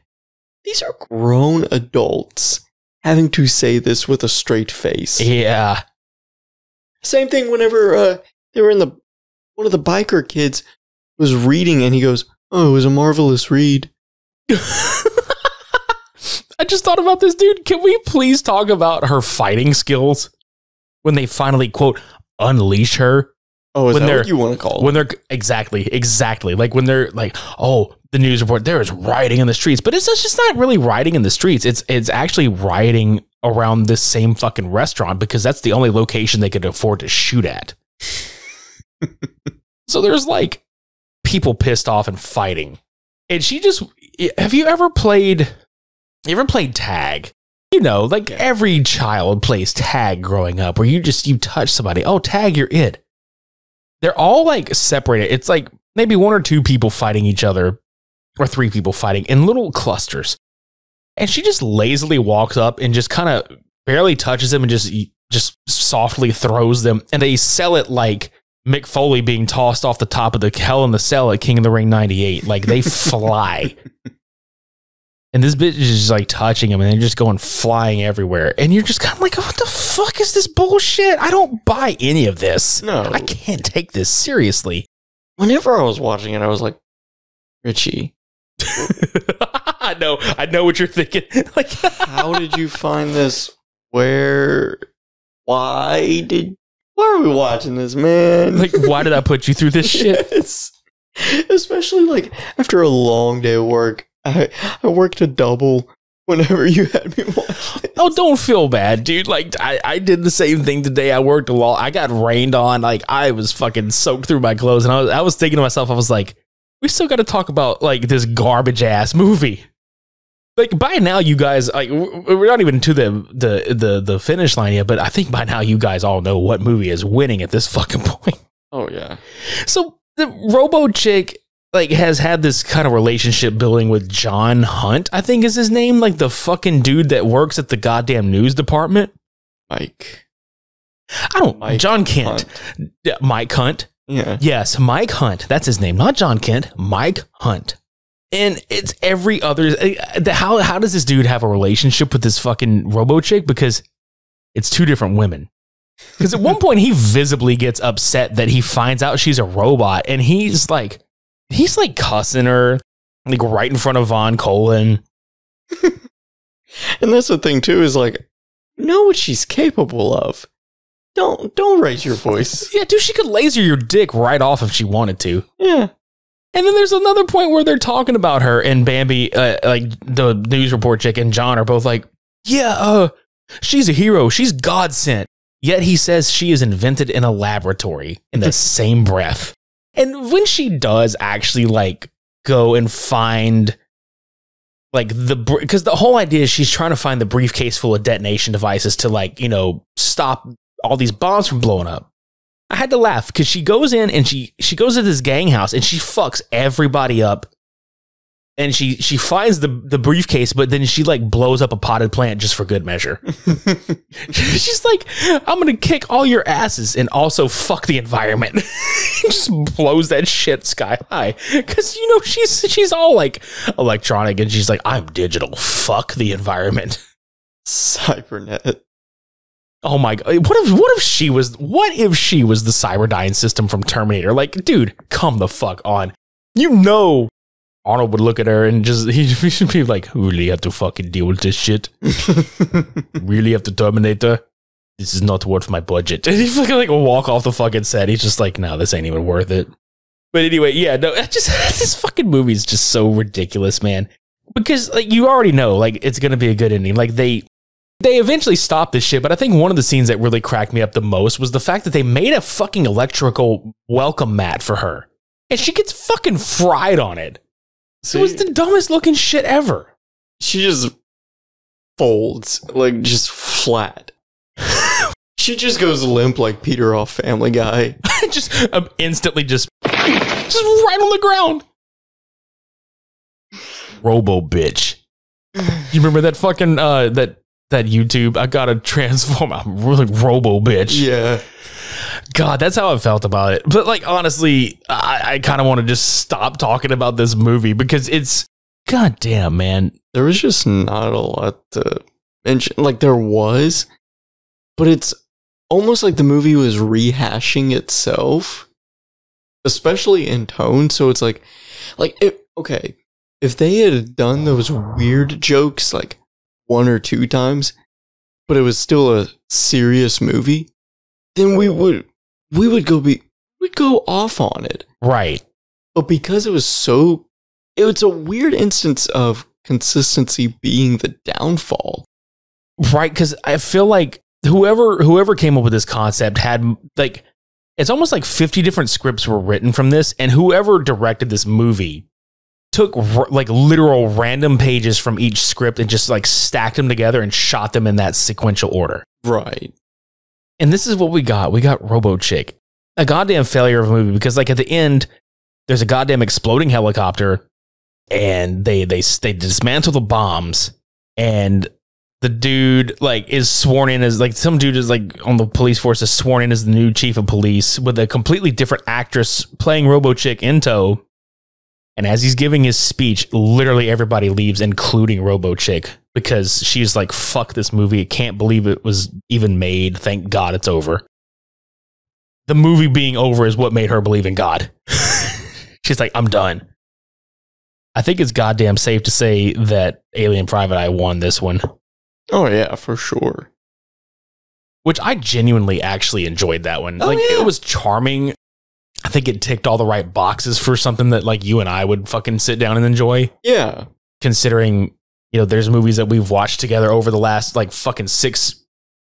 these are grown adults having to say this with a straight face. Yeah. Same thing whenever they were in one of the biker kids was reading and he goes, "Oh, it was a marvelous read." I just thought about this, dude. Can we please talk about her fighting skills when they finally, quote, unleash her? Oh, is when that what you want to call it? When they're exactly. Like when they're like, oh, the news report, there is rioting in the streets, but it's just not really rioting in the streets. It's actually rioting around this same fucking restaurant because that's the only location they could afford to shoot at. So there's like people pissed off and fighting. And she just, have you ever played tag? You know, like every child plays tag growing up where you touch somebody. Oh, tag, you're it. They're all like separated. It's like maybe one or two people fighting each other or three people fighting in little clusters. And she just lazily walks up and just kind of barely touches them and just softly throws them. And they sell it like Mick Foley being tossed off the top of the Hell in the Cell at King of the Ring 98. Like they fly. And this bitch is just like touching him and they're just going flying everywhere. And you're just kind of like, what the fuck is this bullshit? I don't buy any of this. No. I can't take this seriously. Whenever I was watching it, I was like, Richie. I know what you're thinking. Like, how did you find this? Why are we watching this, man? Like, why did I put you through this shit? Yes. Especially like after a long day of work. I worked a double whenever you had me watch this. Oh, don't feel bad, dude. Like, I did the same thing today. I worked a lot. I got rained on. Like, I was fucking soaked through my clothes. And I was thinking to myself, I was like, we still got to talk about, like, this garbage-ass movie. Like, by now, you guys, like, we're not even to the finish line yet, but I think by now you guys all know what movie is winning at this fucking point. Oh, yeah. So, the Robo-Chick, like, has had this kind of relationship building with John Hunt, I think is his name, like the fucking dude that works at the goddamn news department. John Kent. Hunt. Mike Hunt. Yeah. Yes, Mike Hunt. That's his name. Not John Kent. Mike Hunt. And it's every other. How does this dude have a relationship with this fucking Robo-Chick? Because it's two different women. Because at one point he visibly gets upset that he finds out she's a robot, and he's like cussing her, like right in front of Von Colin. And that's the thing too, is like, you know what she's capable of. Don't raise your voice. Yeah, dude, she could laser your dick right off if she wanted to. Yeah. And then there's another point where they're talking about her, and Bambi, like the news report chick and John are both like, yeah, she's a hero. She's God sent. Yet he says she is invented in a laboratory in the same breath. And when she does actually like go and find like because the whole idea is she's trying to find the briefcase full of detonation devices to like, you know, stop all these bombs from blowing up. I had to laugh because she goes in and she goes to this gang house and she fucks everybody up. And she finds the briefcase, but then she like blows up a potted plant just for good measure. She's like, I'm gonna kick all your asses and also fuck the environment. Just blows that shit sky high. Cause you know, she's all like electronic and she's like, I'm digital. Fuck the environment. Cybernet. Oh my god. What if she was the Cyberdyne system from Terminator? Like, dude, come the fuck on. You know Arnold would look at her and he should be like, really have to fucking deal with this shit? Really have to terminate her? This is not worth my budget. And he fucking like walk off the fucking set. He's just like, no, this ain't even worth it. But anyway, yeah, no, this fucking movie is just so ridiculous, man. Because like you already know, like it's gonna be a good ending. Like they eventually stop this shit, but I think one of the scenes that really cracked me up the most was the fact that they made a fucking electrical welcome mat for her. And she gets fucking fried on it. It was the dumbest looking shit ever. She just folds, like, just flat. She just goes limp like Peter off Family Guy. Just instantly just right on the ground. Robo-bitch. You remember that fucking, that YouTube, I gotta transform, I'm really Robo-bitch. Yeah. God, that's how I felt about it. But like, honestly, I kind of want to just stop talking about this movie because it's, goddamn, man. There was just not a lot to mention. Like there was, but it's almost like the movie was rehashing itself, especially in tone. So it's like okay, if they had done those weird jokes like one or two times, but it was still a serious movie, then we'd go off on it. Right. But because it's a weird instance of consistency being the downfall. Right, because I feel like whoever came up with this concept had like, it's almost like 50 different scripts were written from this, and whoever directed this movie took like literal random pages from each script and just like stacked them together and shot them in that sequential order. Right. And this is what we got. We got Robo-C.H.I.C. A goddamn failure of a movie because like at the end, there's a goddamn exploding helicopter and they dismantle the bombs and the dude like is sworn in as like some dude is like on the police force is sworn in as the new chief of police with a completely different actress playing Robo-C.H.I.C. in tow. And as he's giving his speech, literally everybody leaves, including Robo-C.H.I.C. because she's like, fuck this movie. I can't believe it was even made. Thank God it's over. The movie being over is what made her believe in God. She's like, I'm done. I think it's goddamn safe to say that Alien Private Eye won this one. Oh, yeah, for sure. Which I genuinely actually enjoyed that one. Oh, like, yeah. It was charming. I think it ticked all the right boxes for something that like you and I would fucking sit down and enjoy. Yeah. Considering, you know, there's movies that we've watched together over the last like fucking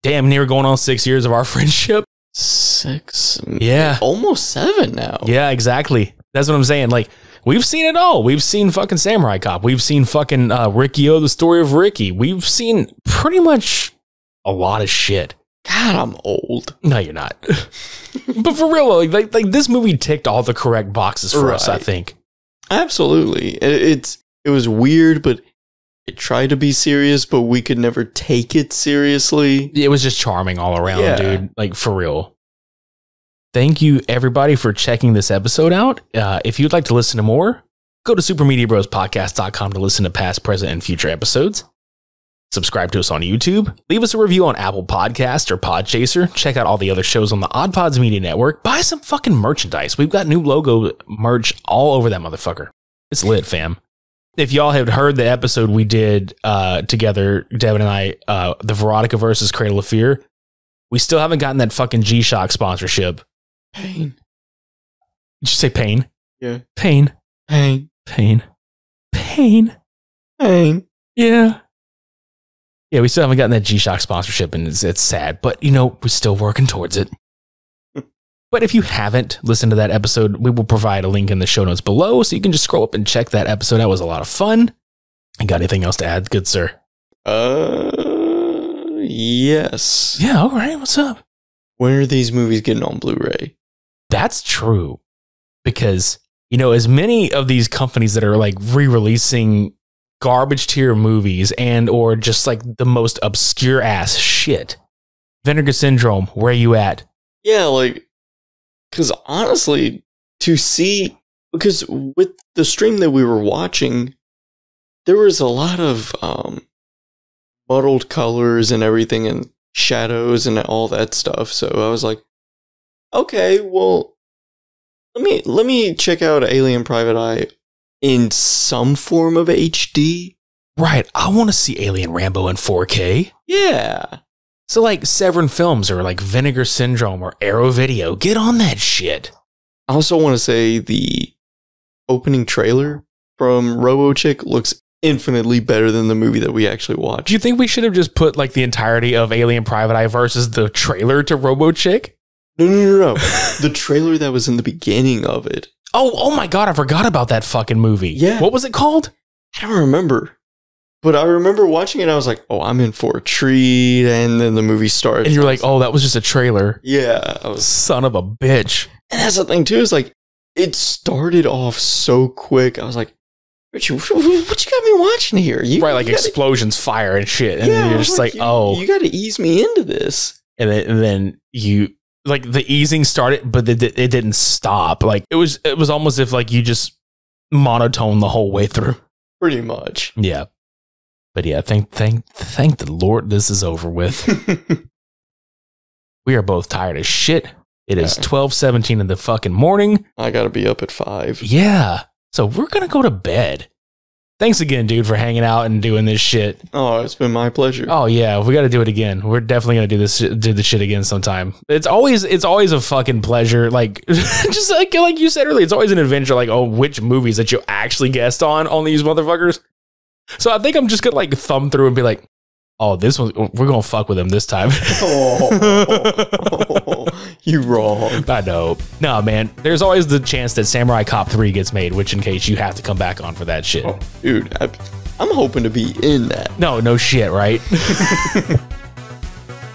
damn near going on 6 years of our friendship. 6? Yeah. Almost 7 now. Yeah, exactly. That's what I'm saying. Like, we've seen it all. We've seen fucking Samurai Cop. We've seen fucking Ricky-O, The Story of Ricky. We've seen pretty much a lot of shit. God, I'm old. No, you're not. But for real, like this movie ticked all the correct boxes for us, I think. Absolutely. It was weird, but it tried to be serious, but we could never take it seriously. It was just charming all around, Yeah. dude. Like, for real. Thank you, everybody, for checking this episode out. If you'd like to listen to more, go to supermediabrospodcast.com to listen to past, present, and future episodes. Subscribe to us on YouTube. Leave us a review on Apple Podcasts or Podchaser. Check out all the other shows on the OddPods Media Network. Buy some fucking merchandise. We've got new logo merch all over that motherfucker. It's lit, fam. If y'all have heard the episode we did together, Devin and I, the Veronica versus Cradle of Fear, we still haven't gotten that fucking G-Shock sponsorship. Pain. Did you say pain? Yeah. Pain. Pain. Pain. Pain. Pain. Yeah. Yeah, we still haven't gotten that G-Shock sponsorship, and it's sad, but we're still working towards it. But if you haven't listened to that episode, we will provide a link in the show notes below, so you can just scroll up and check that episode. That was a lot of fun. You got anything else to add, good sir? Yes. Yeah, all right. What's up? When are these movies getting on Blu-ray? That's true. Because, as many of these companies that are like re-releasing garbage tier movies and or just like the most obscure ass shit. Vinegar Syndrome, where are you at? Yeah, like, because honestly, because with the stream that we were watching, there was a lot of muddled colors and everything and shadows and all that stuff. So I was like, okay, well, let me check out Alien Private Eye in some form of HD. Right. I want to see Alien Rambo in 4K. Yeah. So like Severin Films or like Vinegar Syndrome or Arrow Video, get on that shit. I also want to say the opening trailer from Robo-C.H.I.C looks infinitely better than the movie that we actually watched. Do you think we should have just put like the entirety of Alien Private Eye versus the trailer to Robo-C.H.I.C? No. The trailer that was in the beginning of it. Oh my God, I forgot about that fucking movie. Yeah. What was it called? I don't remember. But I remember watching it, I was like, oh, I'm in for a treat. And then the movie starts. And you're like, oh, that was just a trailer. Yeah. Son of a bitch. And that's the thing, too, is like, it started off so quick. I was like, Richard, what you got me watching here? Right, like explosions, fire, and shit. And then you're just like, oh. You got to ease me into this. And then you, like, the easing started, but it didn't stop. Like, it was almost as if, like, you just monotone the whole way through. Pretty much. Yeah. But yeah, thank the Lord this is over with. We are both tired as shit. It is 12:17 in the fucking morning. I gotta be up at 5. Yeah. So we're gonna go to bed. Thanks again, dude, for hanging out and doing this shit. Oh, it's been my pleasure. Oh yeah, we gotta do it again. We're definitely gonna do the shit again sometime. It's always a fucking pleasure. Like just like you said earlier, it's always an adventure, like, oh, which movies that you actually guessed on these motherfuckers. So I think I'm just gonna like thumb through and be like, oh, this one, we're gonna fuck with him this time. You wrong. I know. No, man. There's always the chance that Samurai Cop 3 gets made, which in case you have to come back on for that shit. Oh, dude, I'm hoping to be in that. No shit, right?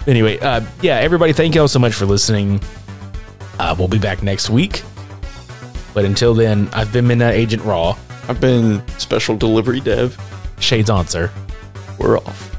Anyway, yeah, everybody, thank you all so much for listening. We'll be back next week. But until then, I've been Midnight Agent Raw. I've been Special Delivery Dev. Shades on, sir. We're off.